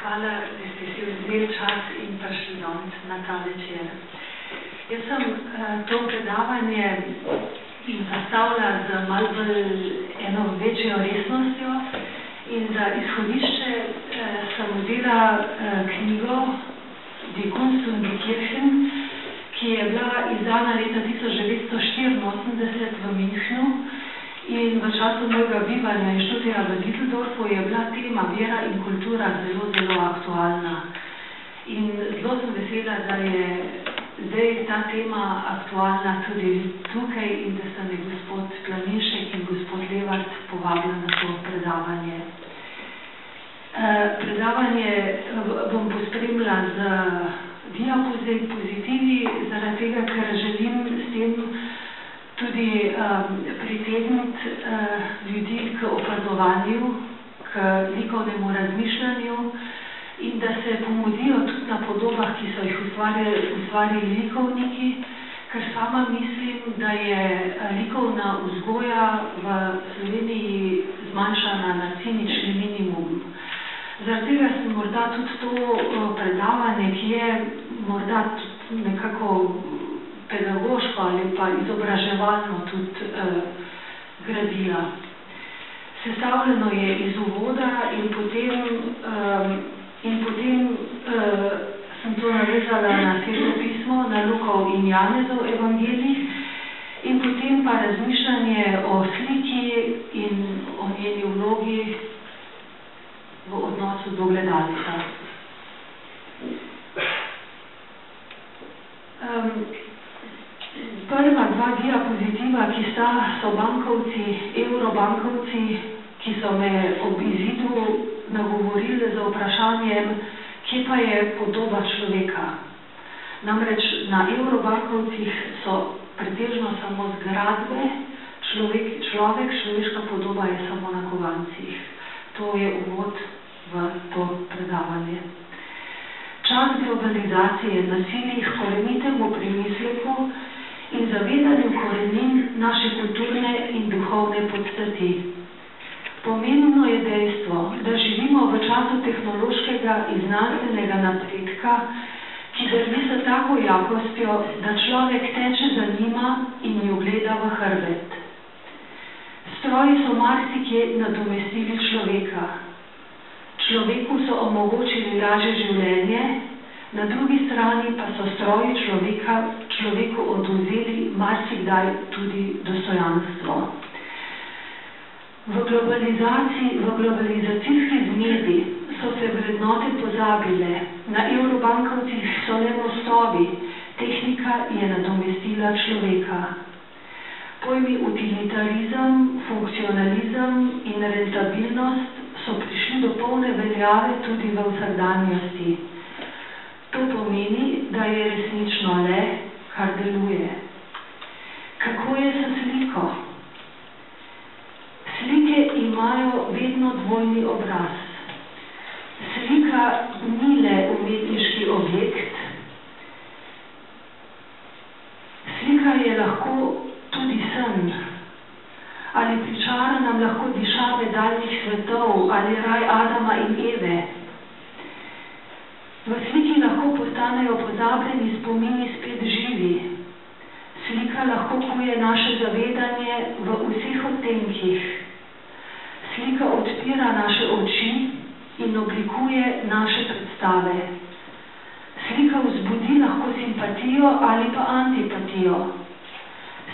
hvala, da ste si vzeli čas in prišli danes na ta večer. Jaz sem to predavanje zastavila z malo bolj eno večjo resnostjo in za izhodišče sem vzela knjigo Die Kunst und die Kirchen, ki je bila izdana leta 1984 v Münchnu. In v času mojega bivanja in študija v Düsseldorfu je bila tema vera in kultura zelo, zelo aktualna. In zelo sem vesela, da je zdaj ta tema aktualna tudi tukaj in da sta me gospod Planinšek in gospod Levart povabila na to predavanje. Predavanje bom pospremila z diapozitivi, zaradi tega, ker želim s tem tudi pritegniti ljudi k opazovanju, k likovnemu razmišljanju in da se pomodijo tudi na podobah, ki so jih ustvarili likovniki, ker sama mislim, da je likovna vzgoja v Sloveniji zmanjšana na cinični minimum. Zaradi tega sem morda tudi to predavanje, ki je morda tudi nekako pedagoško ali pa izobraževalno tudi gradila. Sestavljeno je iz uvoda in potem sem to navezala na Sveto pismo, na Lukov in Janezov evangelij in potem pa razmišljanje o sliki in o njeni vlogi v odnosu do gledalca. Prva dva diapozitiva, ki so bankovci, eurobankovci, ki so me ob izidu nagovorili za vprašanjem, kje pa je podoba človeka. Namreč na eurobankovcih so pretežno samo zgradbe, človeška podoba je samo na kovancih. To je uvod v to predavanje. Čas globalizacije, nasilih, korenitemu premisleku in zavedanju korenin naše kulturne in duhovne podstati. Pomembno je dejstvo, da živimo v času tehnološkega in znanstvenega napredka, ki drvi s tako jakostjo, da človek teče za njima in jo gleda v hrbet. Stroji so marsikje nadomestili človeka. Človeku so omogočili lažje življenje, na drugi strani pa so stroji človeku odvzeli marsikdaj tudi dostojanstvo. V globalizacijski zmedi so se vrednote pozabile, na eurobankovcih so le mostovi, tehnika je nadomestila človeka. Pojmi utilitarizem, funkcionalizem in rentabilnost so prišli do polne veljave tudi v vsakdanjosti. To pomeni, da je resnično le, kar deluje. Kako je s sliko? Slike imajo vedno dvojni obraz. Slika ni le umetniški objekt. Slika je lahko tudi sen. Ali pričara nam lahko dišave daljnih svetov, ali raj Adama in Eve. V sliki lahko postanejo pozabljeni spomini spet živi. Slika lahko kuje naše zavedanje v vseh odtenkih. Slika odpira naše oči in oblikuje naše predstave. Slika vzbudi lahko simpatijo ali pa antipatijo.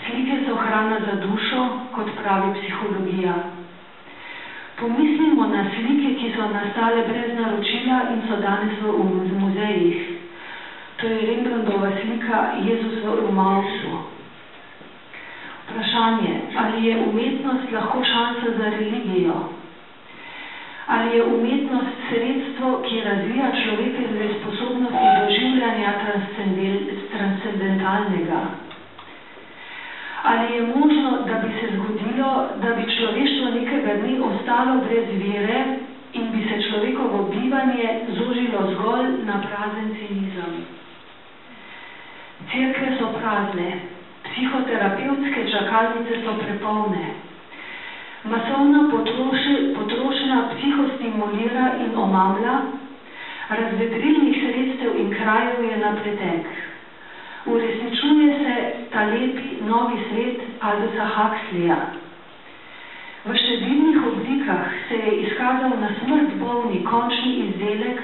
Slike so hrana za dušo, kot pravi psihologija. Pomislimo na slike, ki so nastale brez naročila in so danes v muzejih. To je Rembrandtova slika Jezus v Emausu. Vprašanje, ali je umetnost lahko šansa za religijo? Ali je umetnost sredstvo, ki razvija človekove sposobnosti doživljanja transcendentalnega? Ali je možno, da bi se zgodilo, da bi človeštvo nekega dne ostalo brez vere in bi se človekovo bivanje zožilo zgolj na prazen cinizem? Cerkve so prazne, psihoterapevtske čakalnice so prepolne. Masovna potrošnja psihostimulira in omamlja, razvedrilnih sredstev in krajev je na pretek. Uresničuje se ta lepi novi svet Aldousa Huxleya. V številnih oblikah se je izkazal na smrt bolni končni izdelek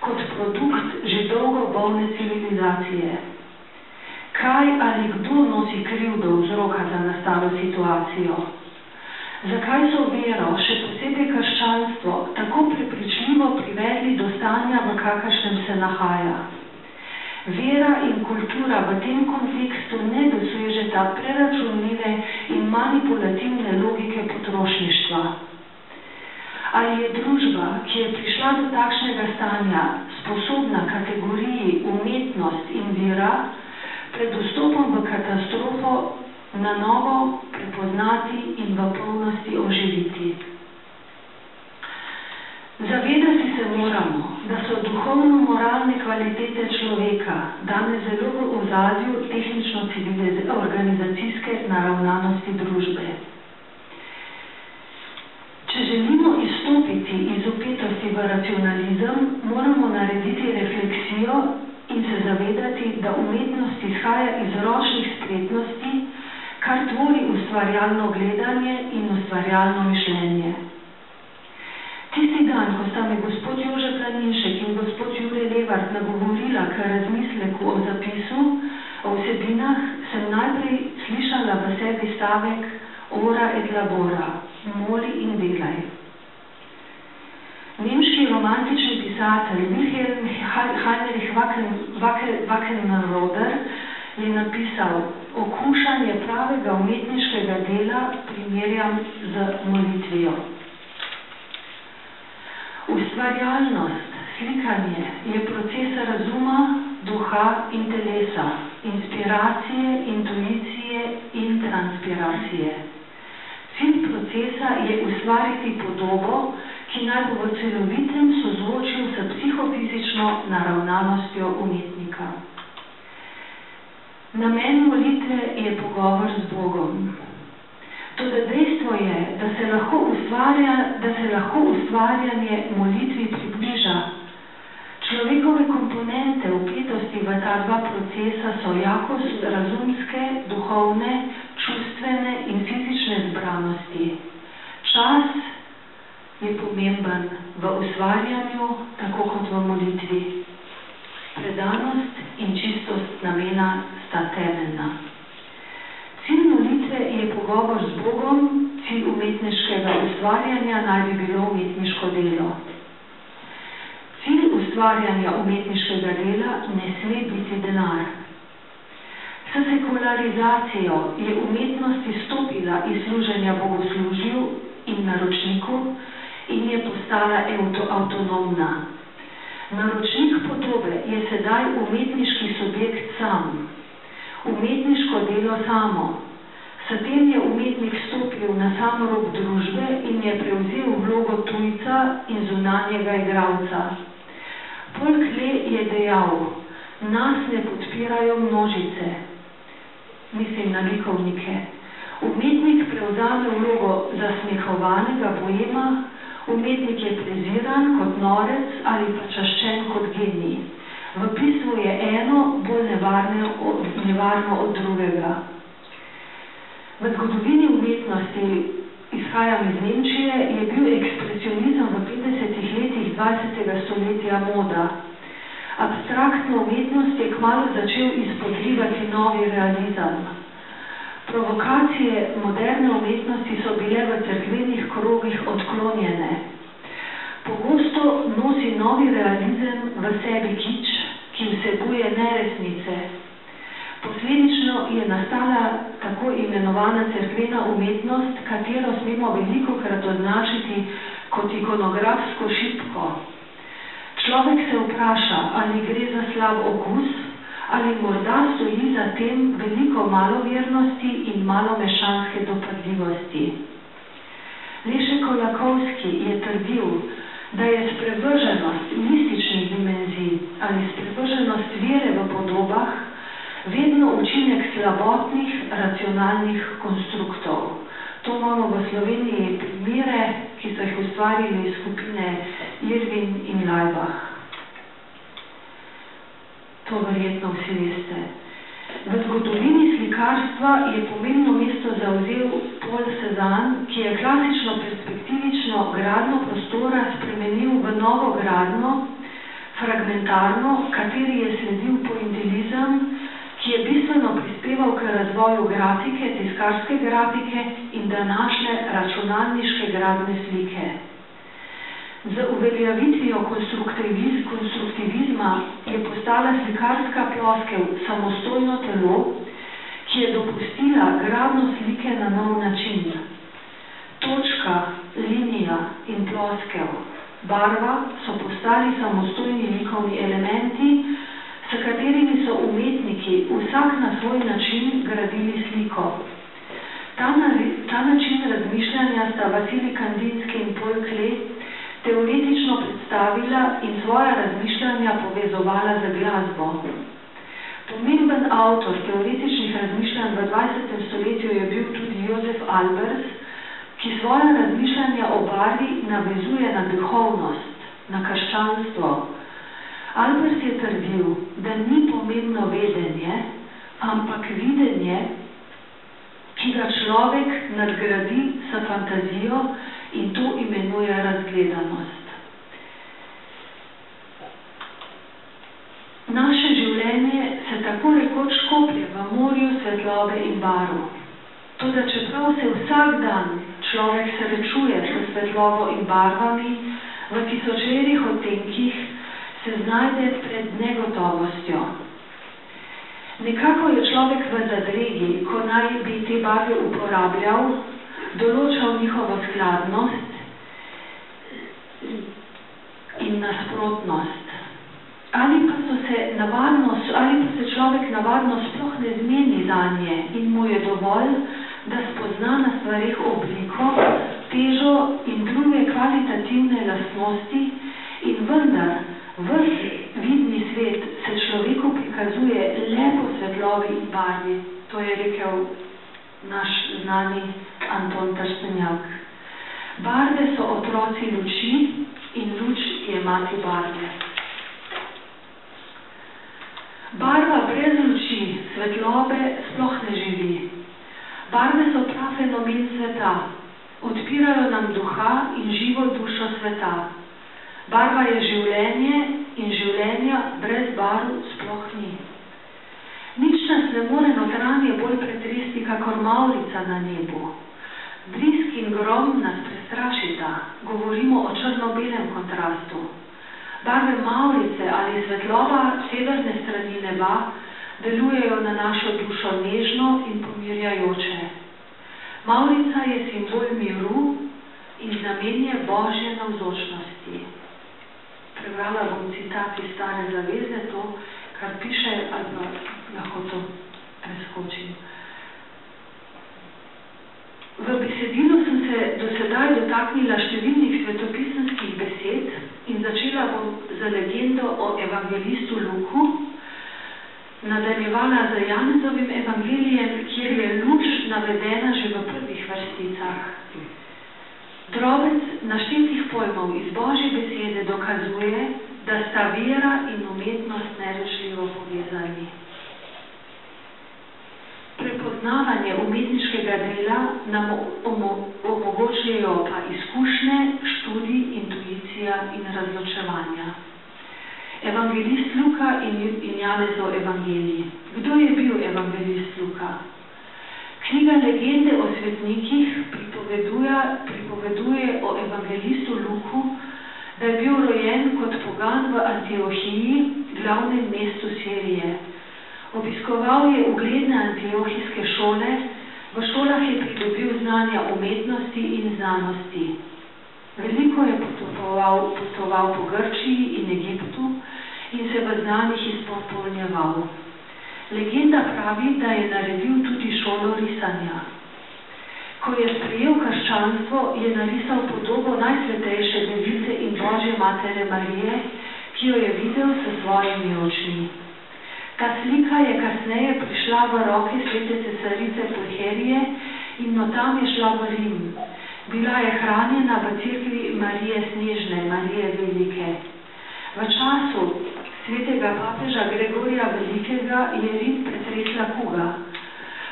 kot produkt že dolgo bolne civilizacije. Kaj ali kdo nosi krivdo vzroka za nastalo situacijo? Zakaj so vero, še posebej krščanstvo, tako prepričljivo privedli do stanja, v kakršnem se nahaja? Vera in kultura v tem kontekstu ne dosežeta preračunljive in manipulativne logike potrošništva. Ali je družba, ki je prišla do takšnega stanja, sposobna kategoriji umetnost in vera, pred vstopom v katastrofo na novo prepoznati in v polnosti oživiti? Zavedati se moramo, da so duhovno-moralne kvalitete človeka danes zelo v ozadju tehnično-organizacijske naravnanosti družbe. Če želimo izstopiti iz upetosti v racionalizem, moramo narediti refleksijo in se zavedati, da umetnost izhaja iz ročnih spretnosti, kar tvori ustvarjalno gledanje in ustvarjalno mišljenje. Tisti dan, ko sta me gospod Jože Planinšek in gospod Jure Levart nagovorila k razmisleku o zapisu, o vsebinah, sem najprej slišala v sebi stavek ora et labora, moli in delaj. Nemški romantični pisatelj Wilhelm Heinrich Wackenroder je napisal: okušanje pravega umetniškega dela primerjam z molitvijo. Ustvarjalnost, slikanje je proces razuma, duha in telesa, inspiracije, intuicije in transpiracije. Cilj procesa je ustvariti podobo, ki naj bo v celovitem sozvočju s psihofizično naravnanostjo umetnika. Namen molitve je pogovor z Bogom. Toda dejstvo je, da se lahko ustvarjanje molitvi približa. Človekove komponente vpetosti v ta dva procesa so jakost razumske, duhovne, čustvene in fizične zbranosti. Čas je pomemben v ustvarjanju, tako kot v molitvi. Predanost in čistost namena sta temeljna. Cilj molitve je pogovor z Bogom, cilj umetniškega ustvarjanja naj bi bilo umetniško delo. Cilj ustvarjanja umetniškega dela ne sme biti denar. S sekularizacijo je umetnost izstopila iz služenja bogoslužju in naročniku in je postala avtonomna. Naročnik podobe je sedaj umetniški subjekt sam. Umetniško delo samo. S tem je umetnik stopil na sam rob družbe in je prevzel vlogo tujca in zunanjega igralca. Paul Klee je dejal: nas ne podpirajo množice, mislim na likovnike. Umetnik prevzame vlogo zasmehovanega boema, umetnik je preziran kot norec ali pa čaščen kot genij. V pismu je eno bolj nevarno od drugega. V zgodovini umetnosti, izhajam iz Nemčije, je bil ekspresionizem v 50 letih 20. stoletja moda. Abstraktno umetnost je kmalu začel izpodrivati novi realizem. Provokacije moderne umetnosti so bile v cerkvenih krogih odklonjene. Pogosto nosi novi realizem v sebi kič, ki vsebuje neresnice. Posledično je nastala tako imenovana cerkvena umetnost, katero smemo velikokrat označiti kot ikonografsko šipko. Človek se vpraša, ali gre za slab okus, ali morda stoji za tem veliko malovernosti in malomešanske dopadljivosti. Lešek Kolakowski je trdil, da je sprevrženost mističnih dimenzij ali sprevrženost vere v podobah vedno učinek slabotnih, racionalnih konstruktov. To imamo v Sloveniji primere, ki so jih ustvarili skupine Irvin in Laibach. To verjetno vsi veste. V zgodovini slikarstva je pomembno mesto zavzel Paul Cézanne, ki je klasično perspektivično gradno prostora spremenil v novo gradno, fragmentarno, kateri je sledil pointilizem, ki je bistveno prispeval k razvoju grafike, tiskarske grafike in današnje računalniške gradne slike. Z uveljavitvijo konstruktivizma je postala slikarska ploskev samostojno telo, ki je dopustila gradno slike na nov način. Točka, linija in ploskev, barva so postali samostojni likovni elementi, s katerimi so umetniki vsak na svoj način gradili sliko. Ta način razmišljanja sta Vasilij Kandinski in Paul Klee teoretično predstavila in svoja razmišljanja povezovala z glasbo. Pomemben avtor teoretičnih razmišljanj v 20. stoletju je bil tudi Josef Albers, ki svoja razmišljanja o barvi navezuje na duhovnost, na krščanstvo. Albers je trdil, da ni pomembno vedenje, ampak videnje, ki ga človek nadgradi s fantazijo in to imenuje razgledanost. Naše življenje se tako rekoč koplje v morju svetlobe in barv. Toda čeprav se vsak dan človek srečuje s svetlobo in barvami, v tisočerih odtenkih se znajde pred negotovostjo. Nekako je človek v zadregi, ko naj bi te barve uporabljal, določal njihovo skladnost in nasprotnost. Ali pa se človek navadno sploh ne zmeni zanje in mu je dovolj, da spozna na stvareh obliko, težo in druge kvalitativne lastnosti in vendar ves vidni svet se človeku prikazuje le po svetlobi in barvi. To je rekel naš znani Anton Trstenjak. Barve so otroci luči in luč je mati barve. Barva brez luči, svetlobe sploh ne živi. Barve so prav fenomen sveta, odpirajo nam duha in živo dušo sveta. Barva je življenje in življenja brez barv sploh ni. Nič nas ne more notranje bolj pretresti, kakor mavrica na nebu. Blisk in grom nas prestrašita, govorimo o črno-belem kontrastu. Barve mavrice ali svetloba severne strani neba delujejo na našo dušo nežno in pomirjajoče. Mavrica je simbol miru in znamenje Božje navzočnosti. Prebrala bom citat iz Stare zaveze, to, kar piše, ali pa lahko to preskočim. V besedilu sem se do sedaj dotaknila številnih svetopisemskih besed in začela bom z legendo o evangelistu Luku, nadaljevala z Janezovim evangelijem, kjer je luč navedena že v prvih vrsticah. Drobec naštetih pojmov iz Božje besede dokazuje, da sta vera in umetnost nerešljivo povezani. Prepoznavanje umetniškega dela nam omogočajo pa izkušnje, študij, intuicija in razločevanja. Evangelist Luka in Janezov evangelij. Kdo je bil evangelist Luka? Knjiga Legende o svetnikih pripoveduje o evangelistu Luku, da je bil rojen kot pogan v Antiohiji, glavnem mestu Sirije. Obiskoval je ugledne antiohijske šole, v šolah je pridobil znanja umetnosti in znanosti. Veliko je potoval po Grčiji in Egiptu in se v znanjih izpopolnjeval. Legenda pravi, da je naredil tudi šolo risanja. Ko je sprejel krščanstvo, je narisal podobo najsvetejše device in Božje matere Marije, ki jo je videl s svojimi očmi. Ta slika je kasneje prišla v roke svete cesarice Pulcherije in no tam je šla v Rim. Bila je hranjena v cerkvi Marije Snežne, Marije Velike. V času svetega papeža Gregorja Velikega je Rim pretresla kuga.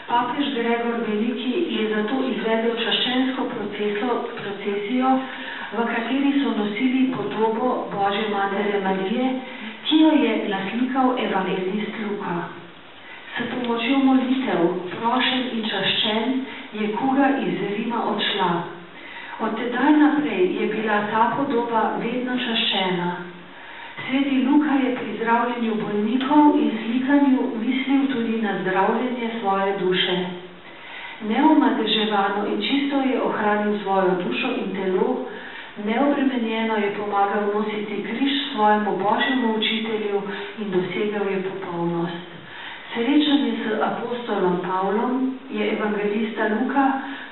Papež Gregor Veliki je zato izvedel čaščensko procesijo, v kateri so nosili podobo Božje matere Marije, ki jo je naslikal evangelist Luka. S pomočjo molitev, prošenj in čaščen je kuga iz Rima odšla. Od tedaj naprej je bila ta podoba vedno čaščena. Sveti Luka je pri zdravljenju bolnikov in slikanju mislil tudi na zdravljenje svoje duše. Neomadeževano in čisto je ohranil svojo dušo in telo, neobremenjeno je pomagal nositi križ svojemu Božjemu učitelju in dosegal je popolnost. Srečanje s apostolom Pavlom je evangelista Luka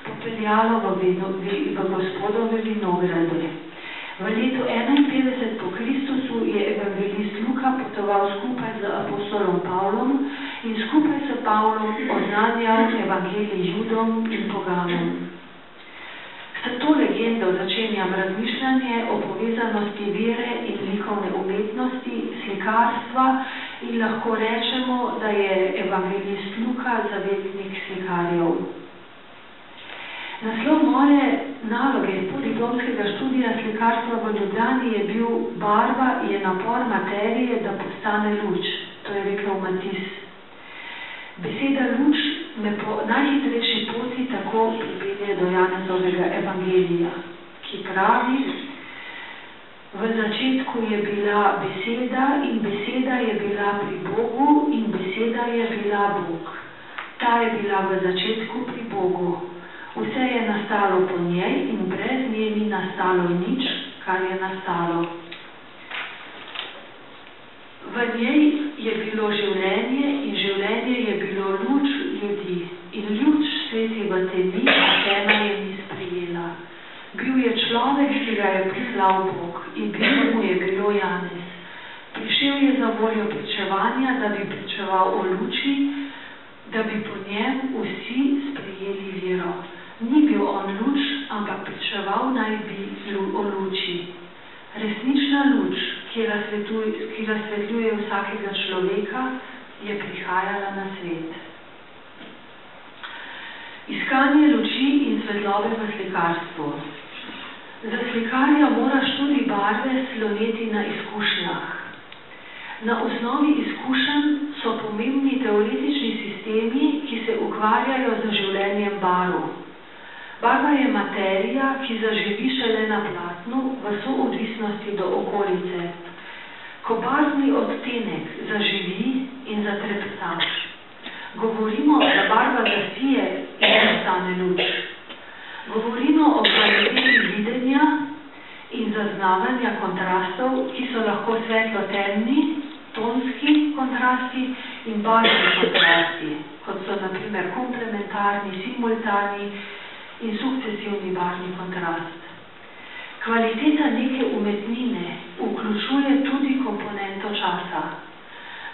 popeljalo v Gospodove vinograde. V letu 51 po Kristusu je evangelist Luka potoval skupaj z apostolom Pavlom in skupaj s Pavlom oznanjal evangelij Judom in poganom. S to legendo začenjam razmišljanje o povezanosti vere in likovne umetnosti, slikarstva in lahko rečemo, da je evangelist Luka zavetnik slikarjev. Naslov moje naloge podiplomskega študija slikarstva v Ljubljani je bil Barva je napor materije, da postane luč. To je rekel Matisse. Beseda luč me po najhitrejši poti tako pripelje do Janezovega evangelija, ki pravi: v začetku je bila beseda in beseda je bila pri Bogu in beseda je bila Bog. Ta je bila v začetku pri Bogu. Vse je nastalo po njej in brez nje ni nastalo nič, kar je nastalo. V njej je bilo življenje in življenje je bilo luč ljudi. In luč sveti v temi, a tema je ni sprijela. Bil je človek, ki ga je prislal Bog, in bilo mu je bilo Janez. Prišel je za voljo pričevanja, da bi pričeval o luči, da bi po njem vsi sprijeli vero. Ni bil on luč, ampak pričeval naj bi o luči. Resnična luč, ki razsvetljuje vsakega človeka, je prihajala na svet. Iskanje luči in svetlobe v slikarstvu. Za slikarja moraš tudi barve sloneti na izkušnjah. Na osnovi izkušenj so pomembni teoretični sistemi, ki se ukvarjajo z življenjem barv. Barva je materija, ki zaživi šele na platnu v soodvisnosti do okolice. Ko barvni odtenek zaživi in zatrepta, govorimo, da barva zasije in postane luč. Govorimo o kvaliteti videnja in zaznavanja kontrastov, ki so lahko svetlo-temni, tonski kontrasti in barvni kontrasti, kot so na primer komplementarni, simultani in sukcesivni barvni kontrast. Kvaliteta neke umetnine vključuje tudi komponento časa.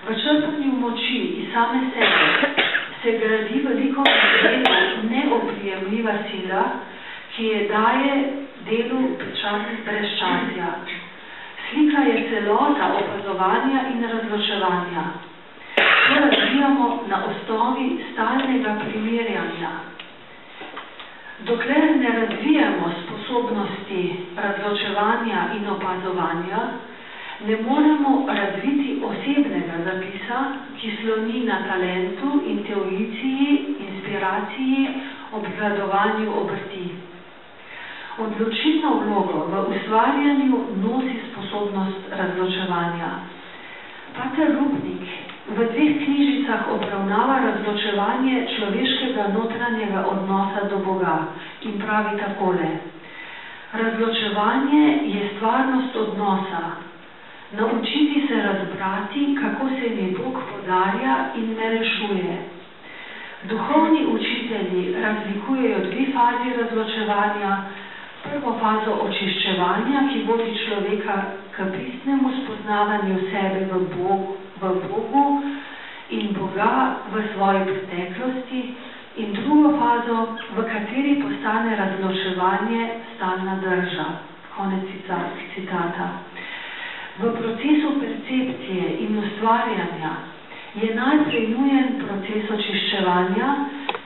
V črpanju moči iz same sebe se gradi v likovnem delu neoprijemljiva sila, ki je daje delu brezčasja. Slika je celota opazovanja in razločevanja. To razvijamo na osnovi stalnega primerjanja. Dokler ne razvijamo sposobnosti razločevanja in opazovanja, ne moremo razviti osebnega zapisa, ki sloni na talentu, intuiciji, inspiraciji, obvladovanju obrti. Odločilno vlogo v ustvarjanju nosi sposobnost razločevanja. Pater Rupnik v 2 knjižicah obravnava razločevanje človeškega notranjega odnosa do Boga in pravi takole: razločevanje je stvarnost odnosa. Naučiti se razbrati, kako se mi Bog podarja in me rešuje. Duhovni učitelji razlikujejo 2 fazi razločevanja. Prvo fazo očiščevanja, ki vodi človeka k pristnemu spoznavanju sebe v Bogu in Boga v svoji preteklosti, in drugo fazo, v kateri postane razločevanje stalna drža. Konec citata. V procesu percepcije in ustvarjanja je najprej nujen proces očiščevanja,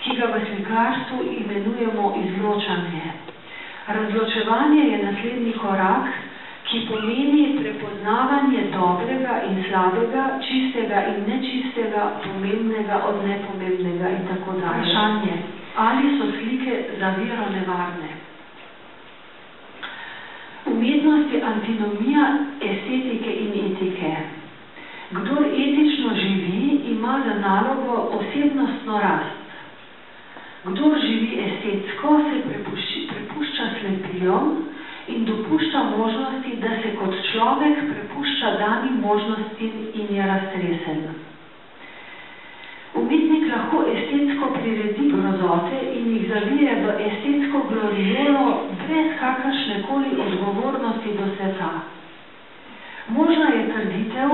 ki ga v slikarstvu imenujemo izločanje. Razločevanje je naslednji korak, ki pomeni prepoznavanje dobrega in slabega, čistega in nečistega, pomembnega od nepomembnega in tako dalje. Vprašanje, ali so slike za vero nevarne? Umetnost je antinomija estetike in etike. Kdor etično živi, ima za nalogo osebnostno rast. Kdor živi estetsko, se prepušča slepilom in dopušča možnosti, da se kot človek prepušča danim možnostim in je raztresen. Umetnik lahko estetsko priredi grozote in jih zavije v estetsko gloriolo brez kakršnekoli odgovornosti do sveta. Možna je trditev,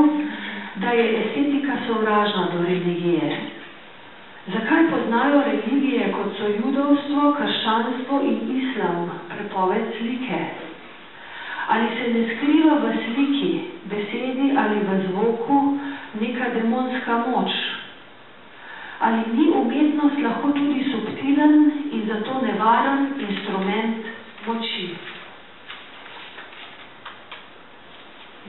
da je estetika sovražna do religije. Zakaj poznajo religije, kot so judovstvo, krščanstvo in islam, prepoved slike? Ali se ne skriva v sliki, besedi ali v zvoku neka demonska moč? Ali ni umetnost lahko tudi subtilen in zato nevaren instrument moči?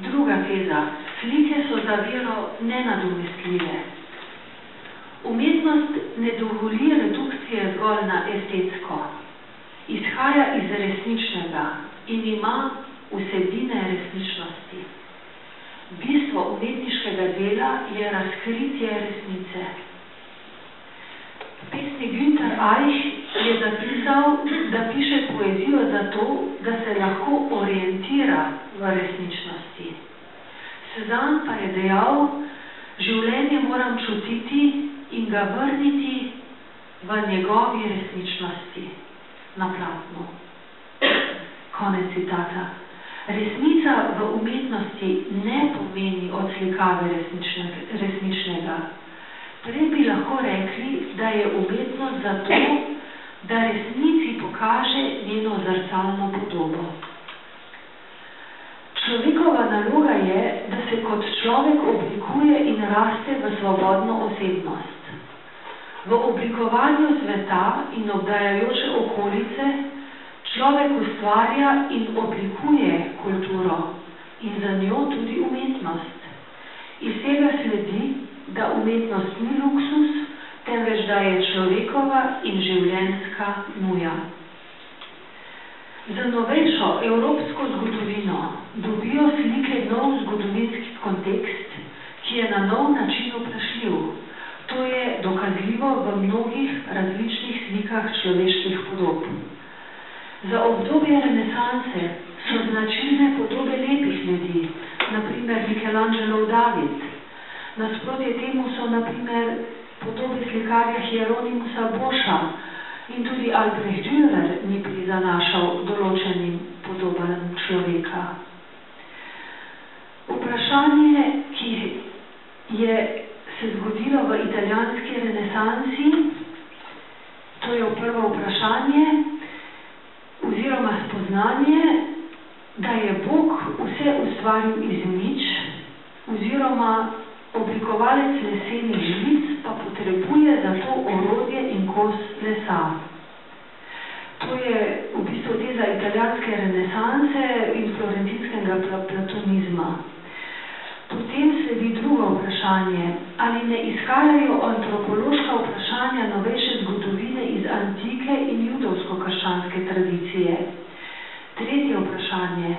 Druga teza. Slike so za vero nenadomestljive. Umetnost ne dovoli redukcije zgolj na estetsko. Izhaja iz resničnega in ima vsebine resničnosti. Bistvo umetniškega dela je razkritje resnice. Pesnik Günter Eich je zapisal, da piše poezijo zato, da se lahko orientira v resničnosti. Cézanne pa je dejal, življenje moram čutiti in ga vrniti v njegovi resničnosti na platnu. Konec citata. Resnica v umetnosti ne pomeni odslikave resničnega. Prej bi lahko rekli, da je umetnost zato, da resnici pokaže njeno zrcalno podobo. Človekova naloga je, da se kot človek oblikuje in raste v svobodno osebnost. V oblikovanju sveta in obdajajoče okolice človek ustvarja in oblikuje kulturo in za njo tudi umetnost. Iz tega sledi, da umetnost ni luksus, temveč da je človekova in življenjska nuja. Za novejšo evropsko zgodovino dobijo slike nov zgodovinski kontekst, ki je na nov način vprašljiv. To je dokazljivo v mnogih različnih slikah človeških podob. Za obdobje renesanse so značilne podobe lepih ljudi, naprimer Michelangelov David. Nasprotje temu so naprimer podobe slikarja Hieronymusa Boscha in tudi Albrecht Dürer ni prizanašal določenim podobam človeka. Vprašanje, ki je se zgodilo v italijanski renesansi, to je prvo vprašanje, oziroma spoznanje, da je Bog vse ustvaril iz nič, oziroma oblikovalec lesenih žlic pa potrebuje za to orodje in kos lesa. To je v bistvu teza italijanske renesanse in florentinskega platonizma. Potem sledi drugo vprašanje, ali ne izhajajo antropološka vprašanja novejše zgodovine iz antike in judovsko-krščanske tradicije. Tretje vprašanje,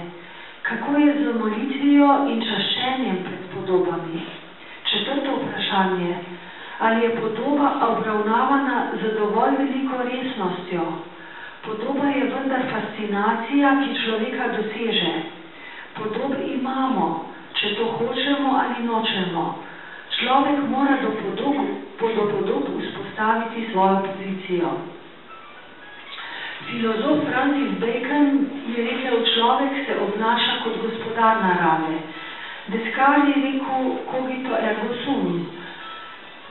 kako je z molitvijo in čaščenjem pred podobami? Četrto vprašanje, ali je podoba obravnavana z dovolj veliko resnostjo? Podoba je vendar fascinacija, ki človeka doseže. Podob imamo, če to hočemo ali nočemo. Človek mora do podob vzpostaviti svojo pozicijo. Filozof Francis Bacon je rekel, človek se obnaša kot gospodar narave. Descartes je rekel, cogito ergo sum.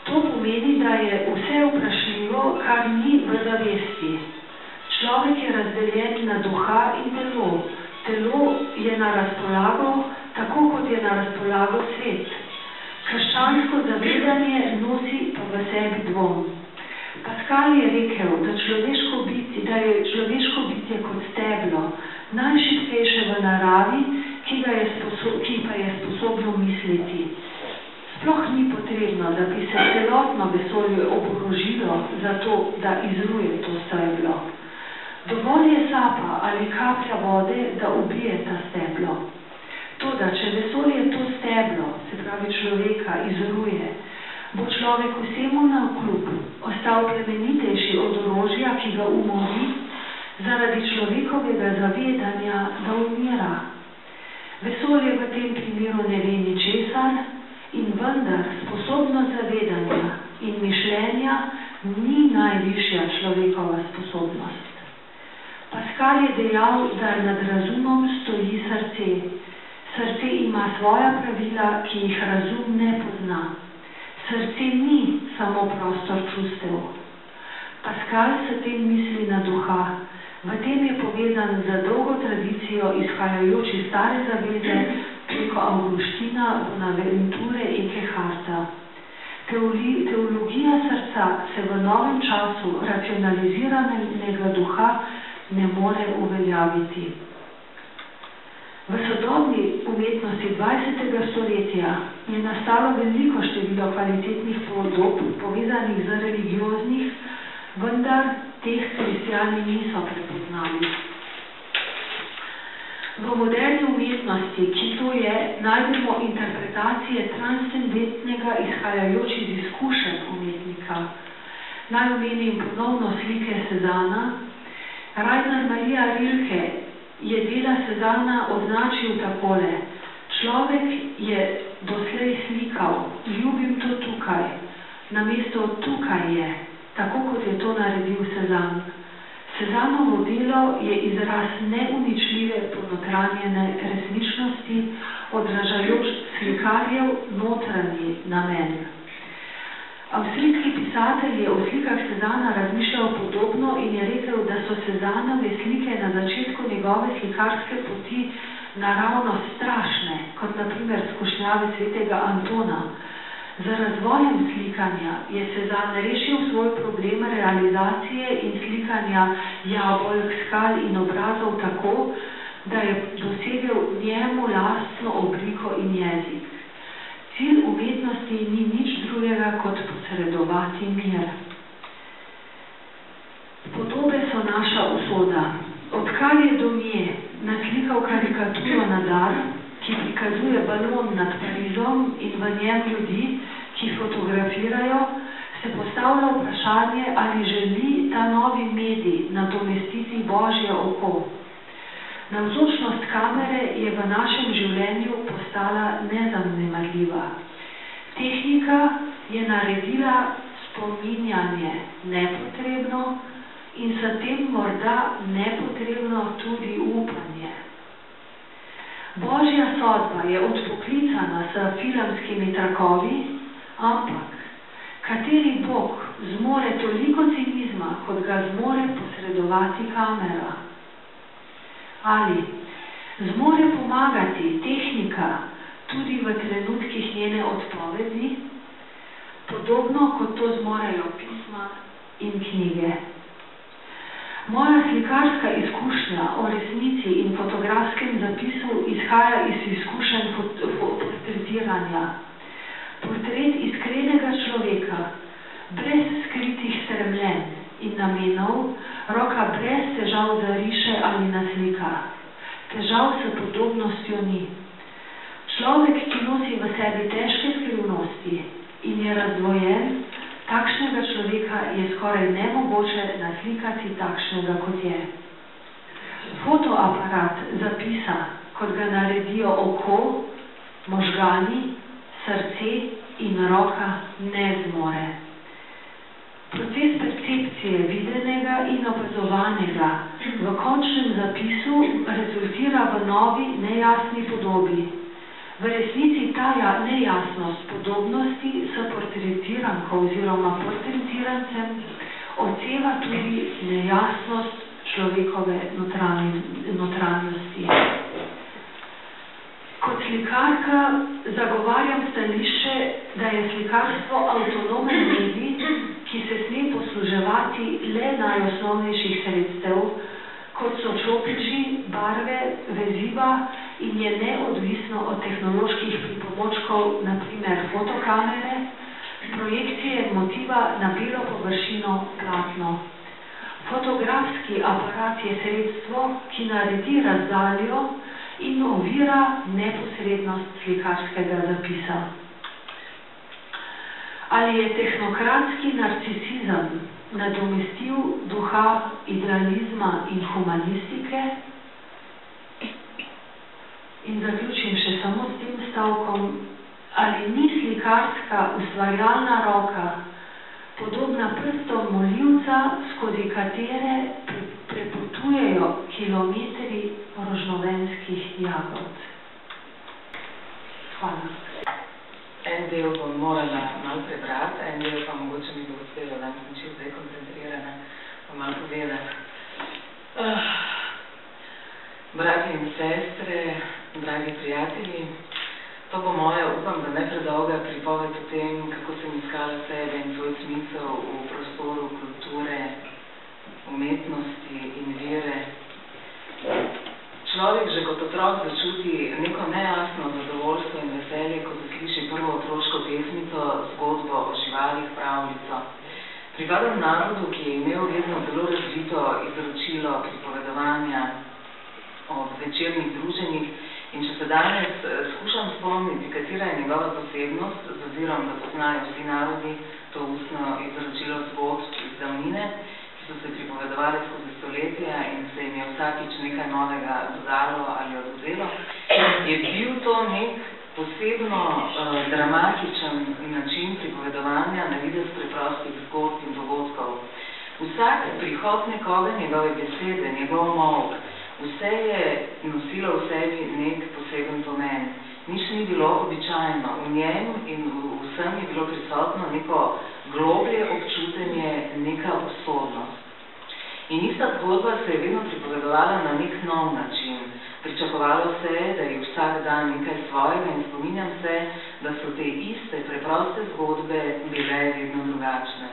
To pomeni, da je vse vprašljivo, kar ni v zavesti. Človek je razdeljen na duha in telo. Telo je na razpolago, tako kot je na razpolago svet. Krščansko zavedanje nosi pa v sebi dvom. Pascal je rekel, da je človeško bitje kot steblo, najšibkejše v naravi, ki pa je sposobno misliti. Sploh ni potrebno, da bi se celotno vesolje oborožilo za to, da izruje to steblo. Dovolj je sapa ali kaplja vode, da ubije ta steblo. Toda, če vesolje to steblo, se pravi človeka, izruje, bo človek vsemu navkljub ostal plemenitejši od orožja, ki ga umori, zaradi človekovega zavedanja, da umira. Vesolje v tem primeru ne ve ničesar in vendar sposobnost zavedanja in mišljenja ni najvišja človekova sposobnost. Pascal je dejal, da nad razumom stoji srce. Srce ima svoja pravila, ki jih razum ne pozna. Srce ni samo prostor čustev. Pascal s tem misli na duha. V tem je povezan z dolgo tradicijo izhajajoč iz stare zaveze preko Augustina, Bonaventure in Eckharta. Teologija srca se v novem času racionaliziranega duha ne more uveljaviti. V sodobni umetnosti 20. stoletja je nastalo veliko število kvalitetnih podob povezanih z religioznih, vendar teh kristjani niso prepoznali. V moderni umetnosti, ki to je, najdemo interpretacije transcendentnega izhajajoč iz izkušenj umetnika. Naj omenim ponovno slike Cezana. Rainer Maria Rilke je dela Cezana označil takole: človek je doslej slikal, ljubim to tukaj, namesto tukaj je, tako kot je to naredil Cezan. Cezanovo delo je izraz neuničljive ponotranjene resničnosti, odražajoč slikarjev notranji namen. Avstrijski pisatelj je o slikah Cezana razmišljal podobno in je rekel, da so Cezanove slike na začetku njegove slikarske poti naravnost strašne, kot na primer skušnjave svetega Antona. Z razvojem slikanja je Cezanne rešil svoj problem realizacije in slikanja jabolk, skal in obrazov tako, da je dosegel njemu lastno obliko in jezik. Cilj umetnosti ni nič drugega kot posredovati mir. Podobe so naša usoda. Odkar je Domje naslikal karikaturo na dar, ki prikazuje balon nad Parizom in v njem ljudi, ki fotografirajo, se postavlja vprašanje, ali želi ta novi medij nadomestiti Božje oko. Navzočnost kamere je v našem življenju postala nezanemarljiva. Tehnika je naredila spominjanje nepotrebno in s tem morda nepotrebno tudi upanje. Božja sodba je odpoklicana s filmskimi trakovi, ampak kateri Bog zmore toliko cinizma, kot ga zmore posredovati kamera? Ali zmore pomagati tehnika tudi v trenutkih njene odpovedi, podobno kot to zmorejo pisma in knjige. Moja slikarska izkušnja o resnici in fotografskem zapisu izhaja iz izkušenj portretiranja. Portret iskrenega človeka, brez skritih stremljenj in namenov, roka brez težav zariše ali naslika. Težav s podobnostjo ni. Človek, ki nosi v sebi težke skrivnosti in je razdvojen, takšnega človeka je skoraj nemogoče naslikati takšnega, kot je. Fotoaparat zapisa, kot ga naredijo oko, možgani, srce in roka, ne zmore. Proces percepcije videnega in opazovanega v končnem zapisu rezultira v novi, nejasni podobi. V resnici ta nejasnost podobnosti s portretiranko oziroma portretirancem odseva tudi nejasnost človekove notranjosti. Kot slikarka zagovarjam stališče, da je slikarstvo avtonomen medij, ki se sme posluževati le najosnovnejših sredstev, kot so čopiči, barve, veziva in je neodvisno od tehnoloških pripomočkov, na primer fotokamere, projekcije motiva na belo površino platno. Fotografski aparat je sredstvo, ki naredi razdaljo in ovira neposrednost slikarskega zapisa. Ali je tehnokratski narcisizem nadomestil duha idealizma in humanistike? In zaključim še samo s tem stavkom, ali ni slikarska ustvarjalna roka podobna prstom molivca, skozi katere prepotujejo kilometri rožnovenskih jagod. Hvala. En del bom morala malo prebrati, en del pa mogoče mi bo uspelo, da sem čisto zdaj koncentrirana, pa malo povedati. Brati in sestre, dragi prijatelji, to bo moja, upam, da ne predolga pripoved o tem, kako sem iskala sebe in svoj smisel v prostoru kulture, umetnosti in vere. Človek že kot otrok začuti neko nejasno zadovoljstvo in veselje, ko zasliši prvo otroško pesmico, zgodbo o živalih, pravljico. Pripadam narodu, ki je imel vedno zelo razvito izročilo pripovedovanja ob večernih druženjih, in če se danes skušam spomniti, katera je njegova posebnost, z ozirom, da poznajo vsi narodi to ustno izročilo zgodb iz davnine, ki so se pripovedovali skozi stoletja in se jim je vsakič nekaj novega dodalo ali odvzelo, je bil to nek posebno dramatičen način pripovedovanja na videz preprostih zgodb in dogodkov. Vsak prihod nekoga, njegove besede, njegov molk, vse je nosilo v sebi nek poseben pomen. Nič ni bilo običajno. V njem in vsem je bilo prisotno neko globlje občutenje, neka usodnost. In ista zgodba se je vedno pripovedovala na nek nov način. Pričakovalo se je, da je vsak dan nekaj svojega in spominjam se, da so te iste preproste zgodbe bile vedno drugačne.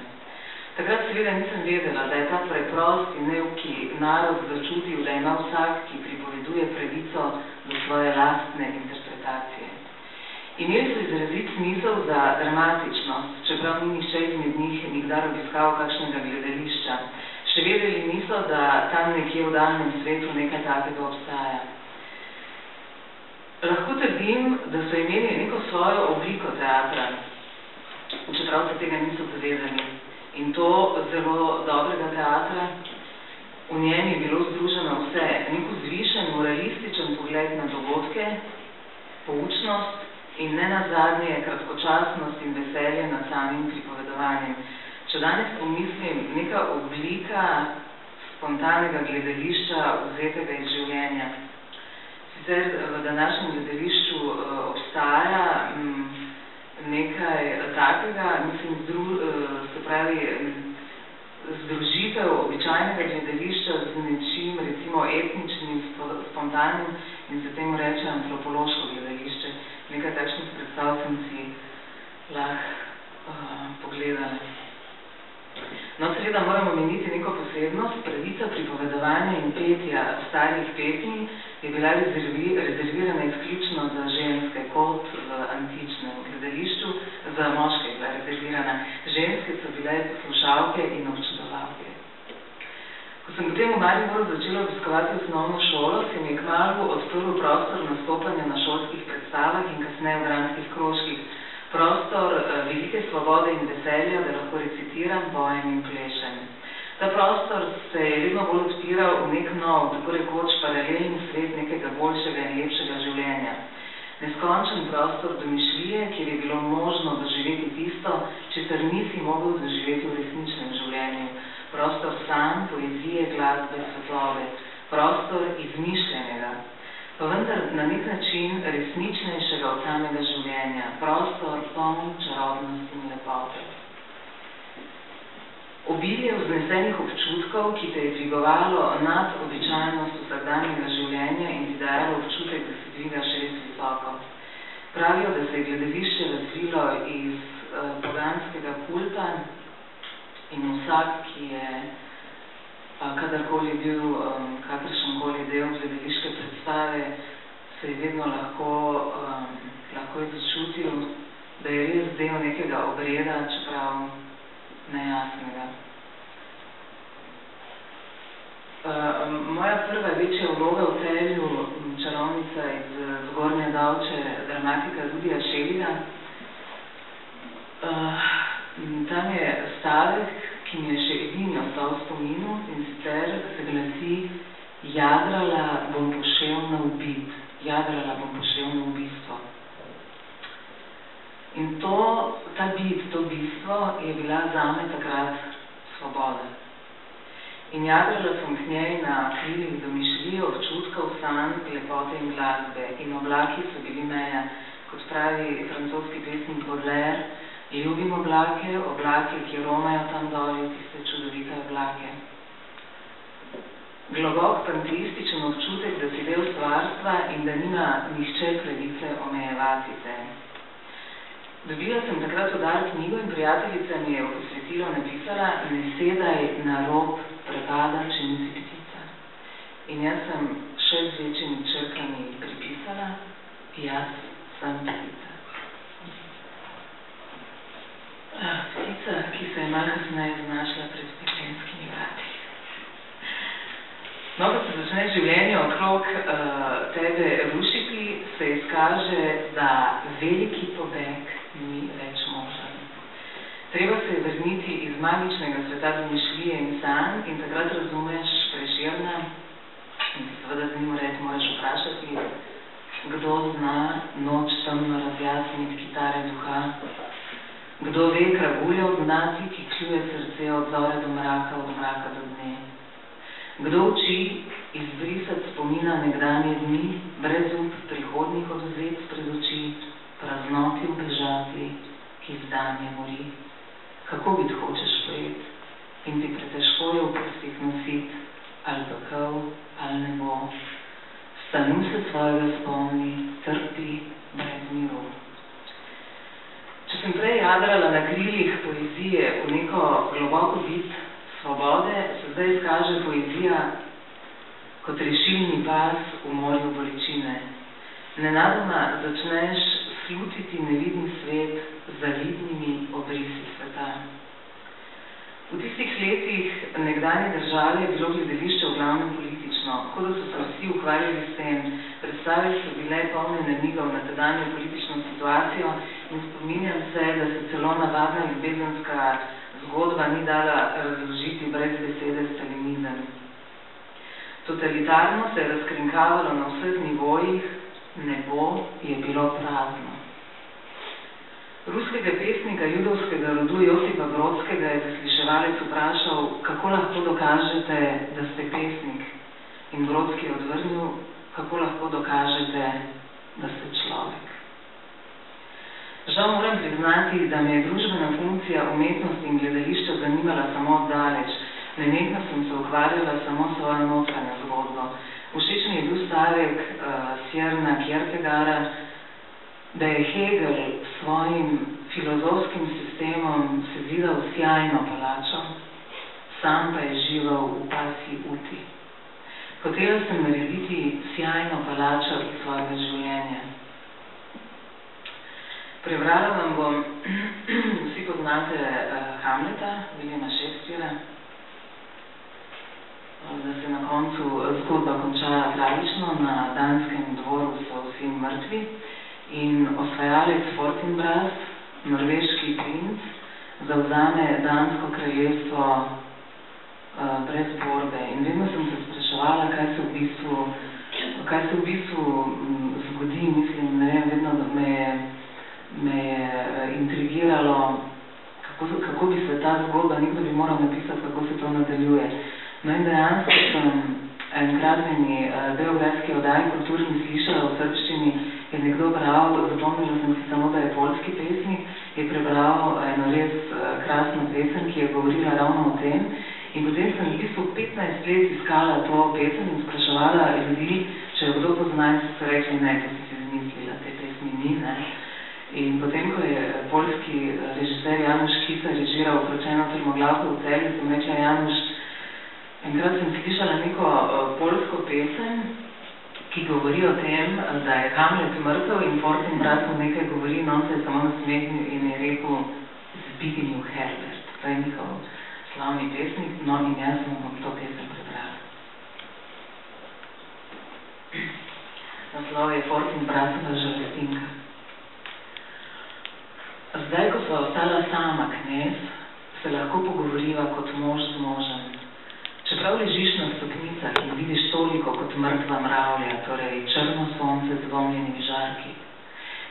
Takrat seveda nisem vedela, da je ta preprost in neuki narod začutil, da ima vsak, ki pripoveduje pravico do svoje lastne interpretacije. Imeli so izrazit smisel za dramatičnost, čeprav ni nihče izmed njih nikdar obiskal kakšnega gledališča. Še vedeli niso, da tam nekje v daljnem svetu nekaj takega obstaja. Lahko trdim, da so imeli neko svojo obliko teatra, čeprav se tega niso zavedali. In to zelo dobrega teatra. V njem je bilo združeno vse, nek vzvišen, moralističen pogled na dogodke, poučnost in ne nazadnje kratkočasnost in veselje nad samim pripovedovanjem. Če danes pomislim, neka oblika spontanega gledališča vzetega iz življenja. Sicer v današnjem gledališču obstaja nekaj takega, mislim, se pravi, združitev običajnega gledališča z nečim, recimo etničnim, spontanim in se temu reče antropološko gledališče. Nekaj takšnih predstav sem si lahko pogledala. No, seveda moramo omeniti neko posebnost. Pravica pripovedovanja in petja starih petij je bila rezervirana izključno za ženske, kot v antičnem gledališču, za moške je bila rezervirana. Ženske so bile poslušalke in občudovalke. Ko sem potem v Mariboru začela obiskovati osnovno šolo, se mi je kmalu odprl prostor nastopanja na šolskih predstavah in kasneje v dramskih krožkih. Prostor velike svobode in veselja, da lahko recitiram, pojem in plešem. Ta prostor se je vedno bolj odpiral v nek nov, tako rekoč paralelni svet nekega boljšega in lepšega življenja. Neskončen prostor domišljije, kjer je bilo možno doživeti tisto, česar nisi mogel doživeti v resničnem življenju. Prostor sanj, poezije, glasbe, svetlobe. Prostor izmišljenega. Pa vendar na nek način resničnejšega od samega življenja. Prostor, poln čarobnosti in lepote. Obilje vznesenih občutkov, ki te je dvigovalo nad običajnost vsakdanjega življenja in ti dajalo občutek, da se dvigaš res visoko. Pravijo, da se je gledališče razvilo iz poganskega kulta in vsak, ki je kadarkoli bil kakršenkoli del gledališke predstave, se je vedno lahko začutil, da je res del nekega obreda, čeprav nejasnega. Moja prva večja vloga v Celju, čarovnica iz Zgornje Davče, dramatika Rudija Šeliga. Tam je stavek, ki mi je še edini ostal v spominu, in sicer se glasi: jadrala bom poševna v bit, jadrala bom poševna v bistvo. In ta bit, to bistvo je bila zame takrat svoboda. In jadrala sem k njej na krilih domišljije, občutkov, sanj, lepote in glasbe. In oblaki so bili meja, kot pravi francoski pesnik Baudelaire, ljubim oblake, oblake, ki romajo tam doli, tiste čudovite oblake. Globok pantističen občutek, da si del stvarstva in da nima nihče pravice omejevati te. Dobila sem takrat v dar knjigo in prijateljica mi je v posvetilo napisala: ne sedaj na rob prepada, če nisi ptica. In jaz sem še z večjimi črkami pripisala: jaz sem ptica. Ptica, ki se je malo kasneje znašla pred peklenskimi vrati. No, ko se začne življenje okrog tebe rušiti, se izkaže, da veliki pobeg ni več možen. Treba se je vrniti iz magičnega sveta domišljije in sanj in takrat razumeš Prešerna in se seveda z njim red moraš vprašati, kdo zna noč temno razjasniti kitare duha, kdo ve kragulje odgnati, ki kljuje srce od zore do mraka, od mraka do dne. Kdo uči izbrisati spomina nekdanje dni, brez up prihodnih odvzet pred oči, praznoti ubežati, ki zdanje mori. Kako biti hočeš pojet in ti pretežko je v prstih nosit, ali pekel, ali nebo. Stanu se svojega spomni, trpi brez miru. Če sem prej jadrala na krilih poezije v neko globoko bit svobode, se zdaj izkaže poezija kot rešilni pas v morju bolečine. Nenadoma začneš slutiti nevidni svet z zavidnimi obrisi sveta. V tistih letih nekdanje države je bilo gledališče v glavnem politično, kot da so se vsi ukvarjali s tem. Predstave so bile polne namigov na tedanjo politično situacijo in spominjam se, da se celo navadna ljubezenska zgodba ni dala razložiti brez besede stalinizem. Totalitarno se je razkrinkavalo na vseh nivojih, nebo je bilo prazno. Ruskega pesnika judovskega rodu Josipa Brodskega je zasliševalec vprašal, kako lahko dokažete, da ste pesnik. In Brodski je odvrnil, kako lahko dokažete, da ste človek. Žal moram priznati, da me je družbena funkcija umetnosti in gledališča zanimala samo oddaleč. Nenehno sem se ukvarjala samo svojo notranjo zgodbo. Všeč mi je bil stavek Sjerna Kierkegaarda, da je Hegel s svojim filozofskim sistemom sezidal sjajno palačo, sam pa je živel v pasji uti. Hotela sem narediti sjajno palačo iz svojega življenja. Prebrala vam bom, vsi poznate Hamleta, Williama Shakespearea, da se na koncu zgodba konča tragično, na danskem dvoru so vsi mrtvi in osvajalec Fortinbras, norveški princ, zavzame dansko kraljestvo brez borbe. In vedno sem se spraševala, kaj se v bistvu zgodi, mislim, ne vem, vedno me je intrigiralo, kako bi se ta zgodba, nekdo bi moral napisati, kako se to nadaljuje. No in dejansko sem en gradbeni beograjski oddaji kulturni slišala v srbščini, je nekdo bral, zapomnila sem si samo, da je poljski pesnik, je prebral eno res krasno pesem, ki je govorila ravno o tem. In potem sem v bistvu 15 let iskala to pesem in spraševala ljudi, če jo kdo pozna, in so rekli, ne, to si izmislila, te pesmi ni, ne. In potem, ko je poljski režiser Janusz Kisa režiral Vročeno trmoglavko v Celju, sem rekla, Janusz, enkrat sem slišala neko poljsko pesem, ki govori o tem, da je Hamlet mrtev in Fortinbras mu nekaj govori, no se je samo nasmehnil in je rekel Zbigniew Herbert. To je njihov slavni pesnik, no in jaz sem vam to pesem prebrala. Naslov je Fortinbrasova žalostinka. Zdaj, ko sva ostala sama, knez, se lahko pogovoriva kot mož z možem. Čeprav ležiš na stopnicah in vidiš toliko kot mrtva mravlja, torej črno sonce z dvomljenimi žarki.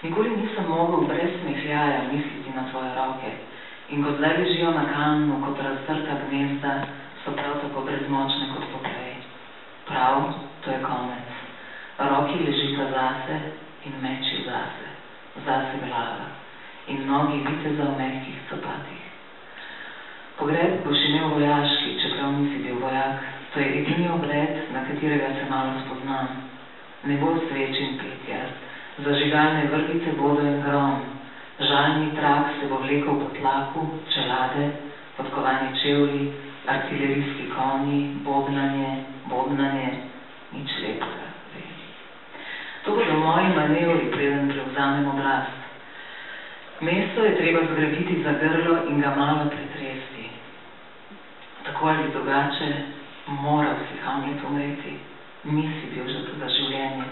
Nikoli nisem mogel brez smehljaja misliti na tvoje roke in ko zdaj ležijo na kamnu kot raztrta gnezda, so prav tako brezmočne kot poprej. Prav, to je konec. Roki ležita zase in meči zase glava in nogi viteza v mehkih copatih. Pogreb boš imel vojaški, čeprav nisi bil vojak. To je edini obred, na katerega se malo spoznam. Ne bo sveč in petja, zažigalne vrvice bodo in grom, žalni trak se bo vlekel po tlaku, čelade, podkovani čevlji, artilerijski konji, bobnanje, nič lepega. To bodo moji manevri, preden prevzamem oblast. Mesto je treba zgrabiti za grlo in ga malo pretresti. Tako ali drugače, moral si Hamlet umreti. Nisi bil že za življenje.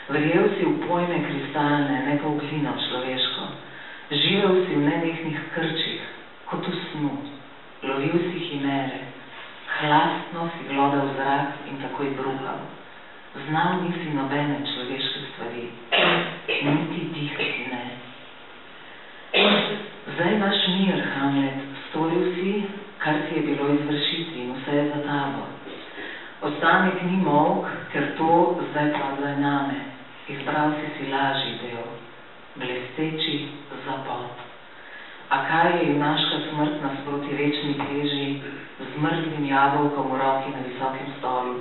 Verjel si v pojme kristalne, ne pa v glino človeško. Živel si v nenehnih krčih, kot v snu. Lovil si himere. Hlastno si glodal zrak in takoj bruhal. Znal nisi nobene človeške stvari. Niti dihati ne. Zdaj imaš mir, Hamlet, storil si, kar si je bilo izvršiti in vse je za tabo. Ostanek ni molk, ker to zdaj padlo je name. Izbral si lažji del, blesteči zapot. A kaj je junaška smrt nasproti večni teži, z mrtvim jabolkom v roki na visokem stolu,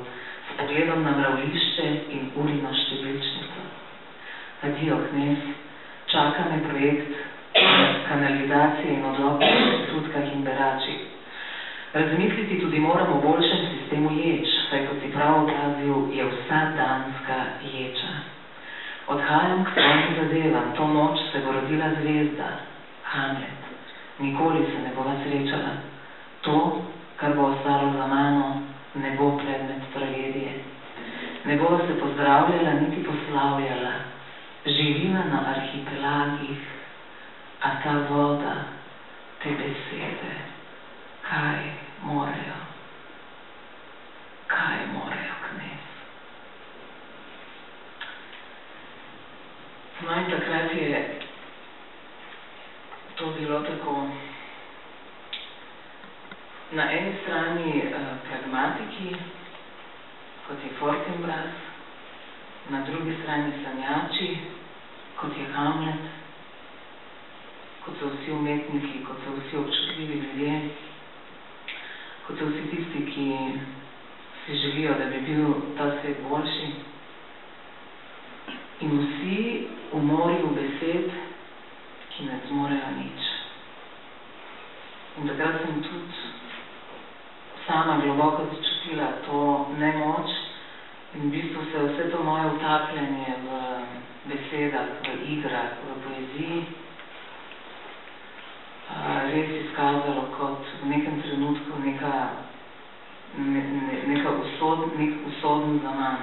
s pogledom na mravlišče in urino številčnico. Adijo, knez, čaka me projekt kanalizacije in odlok v Sutkah in Beračih. Razmisliti tudi moram o boljšem sistemu ječ, saj kot si prav opazil, je vsa danska ječa. Odhajam k svojim zadevam, to noč se bo rodila zvezda, Hamlet. Nikoli se ne bova srečala. To, kar bo ostalo za mano, ne bo predmet tragedije. Ne bova se pozdravljala, niti poslavljala. Živiva na arhipelagih, a ta voda, te besede, kaj morejo, knez. No in takrat je to bilo tako. Na eni strani pragmatiki, kot je Fortinbras, na drugi strani sanjači, kot je Hamlet, kot so vsi umetniki, kot so vsi občutljivi ljudje, kot so vsi tisti, ki si želijo, da bi bil ta svet boljši. In vsi v morju besed, ki ne zmorejo nič. In takrat sem tudi sama globoko začutila to nemoč in v bistvu se vse to moje utapljanje v besedah, v igrah, v poeziji res izkazalo kot v nekem trenutku nek usoden zaman.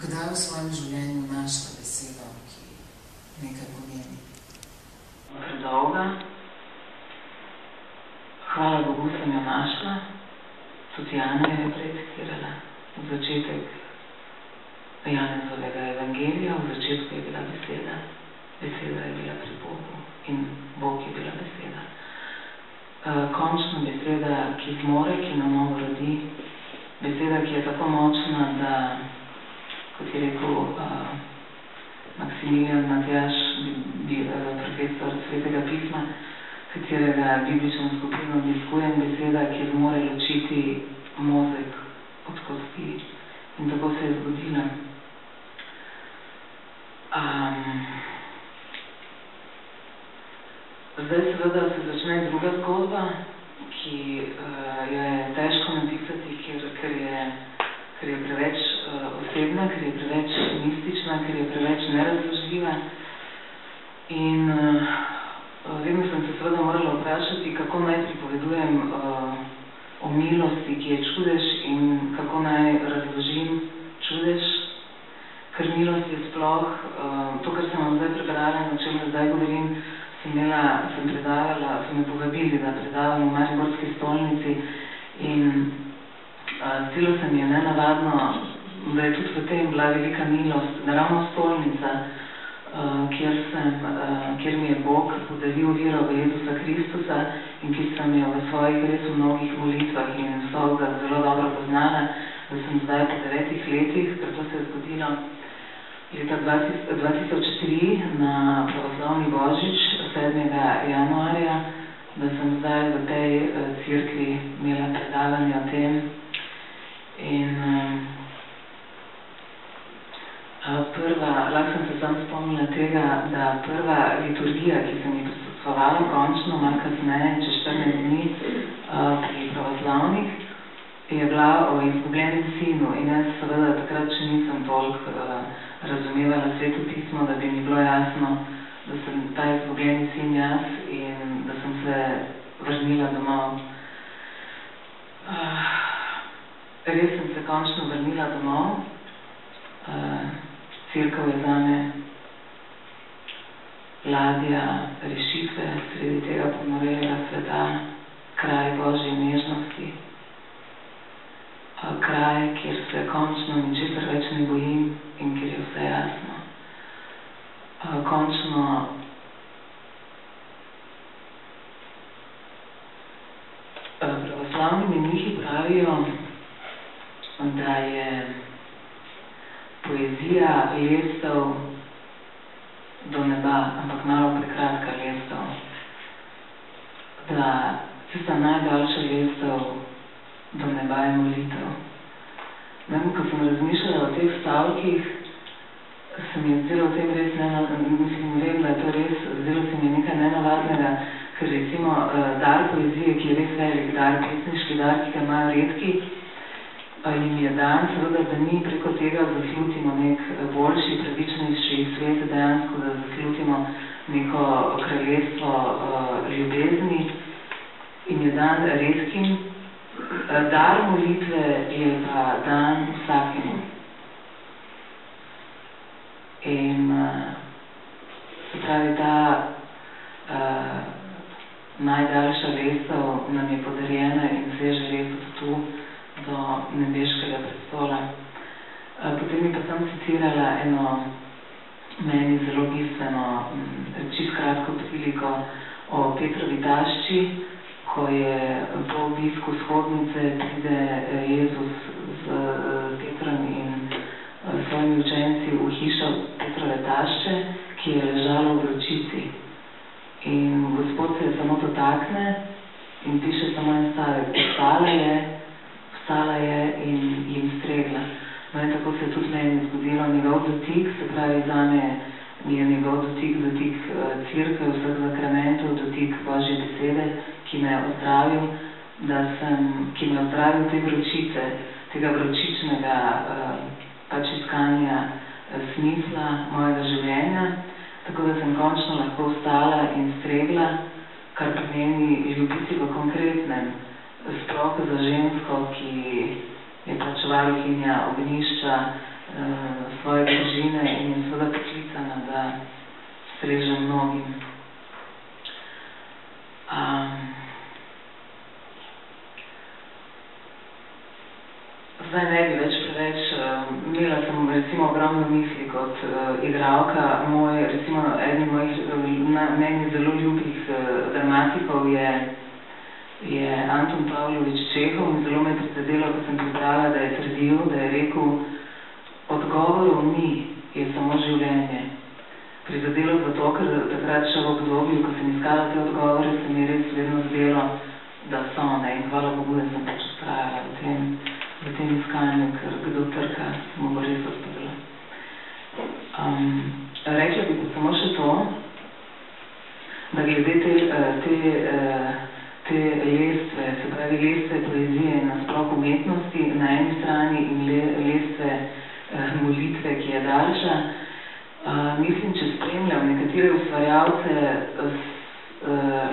Kdaj v svojem življenju našla besedo, ki nekaj pomeni? Predolga. Hvala Bogu sem jo našla. Tudi Jana je precitirala. V začetek Janezovega evangelija, v začetku je bila beseda. Beseda je bila pri Bogu in Bog je bila beseda. Končna beseda, ki zmore, ki na novo rodi. Beseda, ki je tako močna, da, kot je rekel Maksimilijan Matjaž, profesor Svetega pisma, katerega biblično skupino obiskujem, beseda, ki zmore ločiti mozek od kosti. In tako se je zgodila. kje je čudež in kako naj razložim čudež. Ker milost je sploh, to, kar sem vam zdaj prebrala, o čem zdaj govorim, sem predavala, so me povabili, da predavam v Mariborski stolnici in zdelo se mi je nenavadno, da je tudi v tem bila velika milost, da ravno stolnica, kjer mi je Bog podaril vero v Jezusa Kristusa in ki sem jo v svojih res mnogih molitvah in vsega zelo dobro poznala, da sem zdaj po 9 letih, ker to se je zgodilo leta 2003 na pravoslavni Božič 7. januarja, da sem zdaj v tej cerkvi imela predavanje o tem. In lahko sem se sam spomnila tega, da prva liturgija, ki sem ji prisostvovala končno, malo kasneje, čez 14 dni pri pravoslavnih, je bila o izgubljenem sinu in jaz seveda takrat še nisem toliko razumevala Sveto pismo, da bi mi bilo jasno, da sem ta izgubljeni sin jaz in da sem se vrnila domov. Res sem se končno vrnila domov. Cerkev je zame ladja rešitve sredi tega ponorelega sveta, kraj Božje nežnosti, kraj, kjer se končno ničesar več ne bojim in kjer je vse jasno. Končno pravoslavni menihi pravijo, da je poezija lestev do neba, ampak malo prekratka lestev. Da tista najdaljša lestev do neba je molitev. Ko sem razmišljala o teh stavkih, se mi je zdelo v tem res vem, da je to res, zdelo se mi je nekaj nenavadnega, ker recimo dar poezije, ki je res velik dar, pesniški dar, ki ga imajo redki, jim je dan, seveda, da mi preko tega zaslutimo nek boljši, pravičnejši svet, dejansko, da zaslutimo neko kraljestvo ljubezni in je dan redkim. Dar molitve je pa dan vsakemu. In se pravi, ta najdaljša lestev nam je podarjena in seže res od tu do nebeškega prestola. Potem mi pa sem citirala eno meni zelo bistveno, čisto kratko priliko o Petrovi tašči, ko je po obisku shodnice pride Jezus z Petrom in svojimi učenci v hišo Petrove tašče, ki je ležala v vročici. In Gospod se je samo dotakne in piše samo en stavek. Vstala je in jim stregla. No in tako se je tudi meni zgodilo. Njegov dotik, se pravi zame, je njegov dotik cerkve, vseh zakramentov, dotik Božje besede, ki me je ozdravil, ki me je ozdravil te vročice, tega vročičnega iskanja smisla mojega življenja, tako da sem končno lahko vstala in stregla, kar pomeni ljubiti v konkretnem, sploh za žensko, ki je pač varuhinja ognjišča svoje družine in je seveda poklicana, da streže mnogim. Zdaj ne bi več preveč, imela sem recimo ogromno misli kot igralka. Eden mojih meni zelo ljubih dramatikov je Anton Pavlovič Čehov in zelo me je prizadelo, ko sem prebrala, da je trdil, da je rekel, odgovorov ni, je samo življenje. Prizadelo zato, ker takrat še v obdobju, ko sem iskala te odgovore, se mi je res vedno zdelo, da so, ne, in hvala Bogu, da sem pač ustrajala v tem iskanju, ker kdo trka, se mu bo res odprlo. Rekla bi pa samo še to, da glede te lestve, se pravi lestve poezije in nasploh umetnosti na eni strani in lestve molitve, ki je daljša, mislim, če spremljam nekatere ustvarjalce,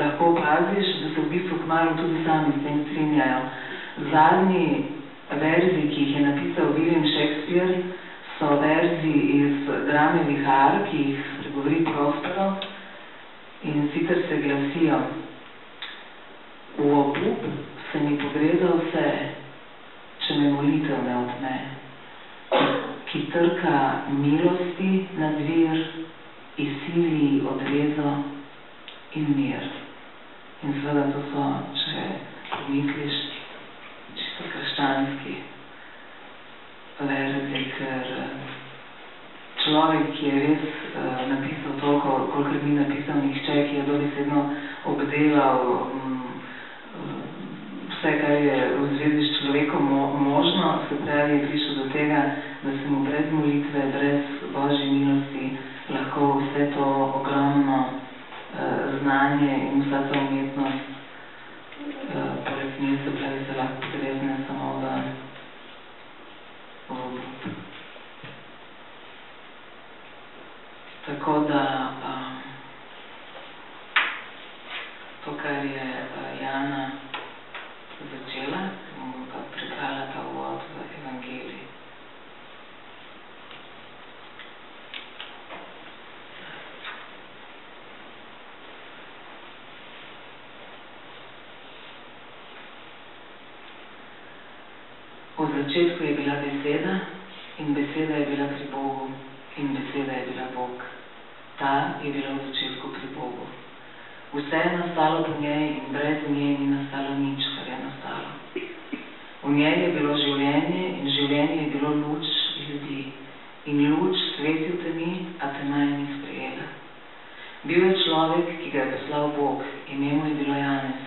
lahko opaziš, da se v bistvu kmalu tudi sami s tem strinjajo. Zadnji verzi, ki jih je napisal William Shakespeare, so verzi iz drame Vihar, ki jih spregovori Prospero, in sicer se glasijo: v obup se mi pogreza vse, če me molitev ne odme, ki trka milosti na dvir, izsili odrezo in mir. In seveda to so, če pomisliš, čisto krščanski verzi, ker človek, ki je res napisal toliko, kolikor ni napisal nihče, ki je dobesedno obdelal vse, kar je v zvezi s človekom možno, se pravi, je prišel do tega, da se mu brez molitve, brez Božje milosti lahko vse to ogromno znanje in vsa ta umetnost poleg nje, se pravi, se lahko pogrezne samo v obup. Tako da to, kar je Jana začela, bomo pa prebrala ta uvod v Evangelij. V začetku je bila beseda in beseda je bila pri Bogu in beseda je bila Bog. Ta je bila v začetku pri Bogu. Vse je nastalo po njej in brez nje ni nastalo nič, kar je nastalo. V njej je bilo življenje in življenje je bilo luč ljudi. In luč sveti v temi, a tema je ni sprejela. Bil je človek, ki ga je poslal Bog, ime mu je bilo Janez.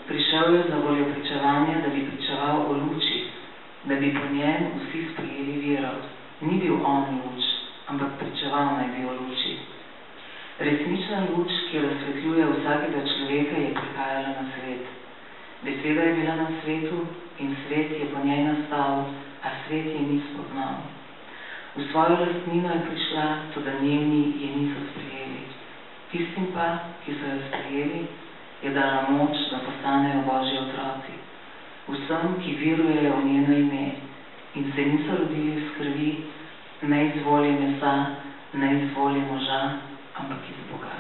Prišel je za voljo pričevanja, da bi pričeval o luči, da bi po njem vsi sprejeli vero. Ni bil on luč, ampak pričeval naj bi o luči. Resnična luč, ki razsvetljuje vsakega človeka, je prihajala na svet. Beseda je bila na svetu in svet je po njej nastal, a svet je ni spoznal. V svojo lastnino je prišla, toda njeni je niso sprejeli. Tistim pa, ki so jo sprejeli, je dala moč, da postanejo Božji otroci. Vsem, ki verujejo v njeno ime in se niso rodili iz krvi, ne iz volje mesa, ne iz volje moža, ampak iz Boga.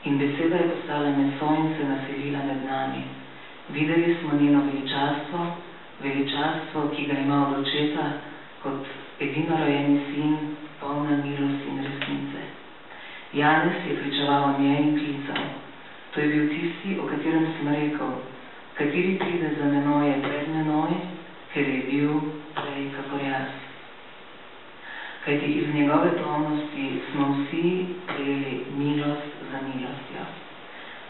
In beseda je postala meso in se naselila med nami. Videli smo njeno veličastvo, veličastvo, ki ga ima od očeta, kot edinorojeni sin, polna milosti in resnice. Janez je pričeval o njej in klical. To je bil tisti, o katerem sem rekel: kateri pride za menoj je pred menoj, ker je bil prej kakor jaz. Kajti iz njegove polnosti smo vsi prejeli milost za milostjo.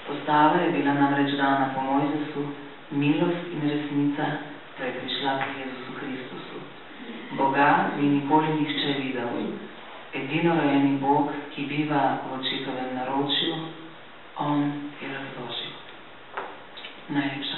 Postava je bila namreč dana po Mojzesu, milost in resnica pa je prišla pri Jezusu Kristusu. Boga ni nikoli nihče videl. Edinorojeni Bog, ki biva v očetovem naročju, on je razložil. Najlepša